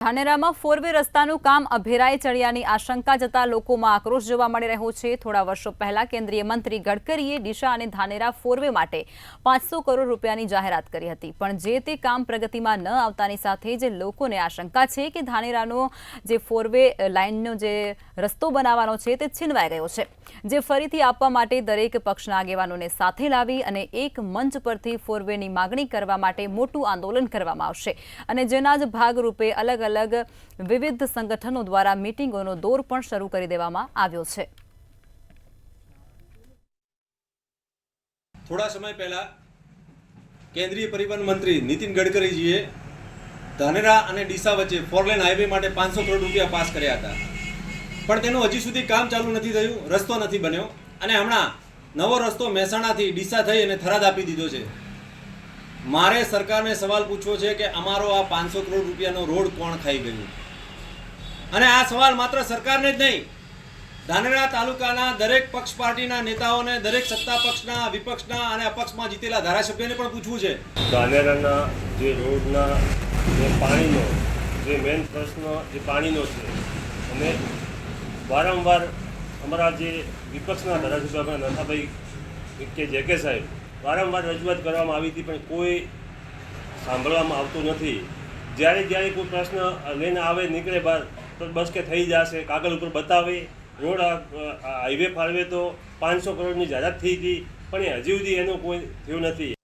ધાનેરામાં ફોરવે રસ્તાનું કામ અભેરાઈ ચડ્યાની આશંકા જતા લોકોમાં આક્રોશ જોવા મળી રહ્યો છે। થોડા વર્ષો પહેલા કેન્દ્રીય મંત્રી ગડકરીએ ડીસા અને ધાનેરા ફોરવે માટે 500 કરોડ રૂપિયાની જાહેરાત કરી હતી, પણ જે તે કામ પ્રગતિમાં ન આવતાની સાથે જ લોકોને આશંકા છે કે ધાનેરાનો જે ફોરવે લાઇનનો જે રસ્તો બનાવવાનો છે તે છીનવાઈ ગયો છે, જે ફરીથી આપવા માટે દરેક પક્ષના આગેવાનોને સાથે લાવી અને એક મંચ પરથી ફોરવેની માગણી કરવા માટે મોટું આંદોલન કરવામાં આવશે અને જેના જ ભાગરૂપે અલગ अलग विविध संगठनों द्वारा मीटिंगों दौर पण शुरू कर देवामां आव्यो छे। थोड़ा समय पहला केंद्रीय परिवहन मंत्री नितिन गडकरी जीए धानेरा अने डीसा वच्चे 4 लेन हाईवे माटे 500 करोड़ रुपया पास कर्या हता, पण तेनुं हजी सुधी काम चालू नथी थयुं, रस्तो नथी बन्यो अने हमणां नवो रस्तो महेसाणाथी डीसा थई अने थराद आपी दीधो छे। मारे सरकार ने सवाल पूछवो छे कि अमारो आ 500 करोड़ रुपयानो रोड कोण खाई गयुं अने आ सवाल मात्र सरकार ने ज नहीं, धानेरा तालुकाना दरेक पक्ष पार्टीना नेताओने, दरेक सत्ता पक्षना, विपक्षना अने अपक्षमां जीतेला धारासभ्योने पण पूछवुं छे। धानेराना जे रोडना जे पाणीनो जे मेन प्रश्न जे पाणीनो छे अने वारंवार अमरा जे विपक्षना धारासभ्य नथाभाई के जेके साहेब वारंवार रजूआत करवामां आवी हती, पण कोई सांभळवामां आवतुं नथी। ज्यारे ज्यारे कोई प्रश्न लईने आवे निकळे बहार तो बस के थई जशे, कागळ उपर बतावे रोड हाईवे फाळवे तो 500 करोड़नी जाहेरात थई हती, पण हजी सुधी एनुं कोई थयुं नथी।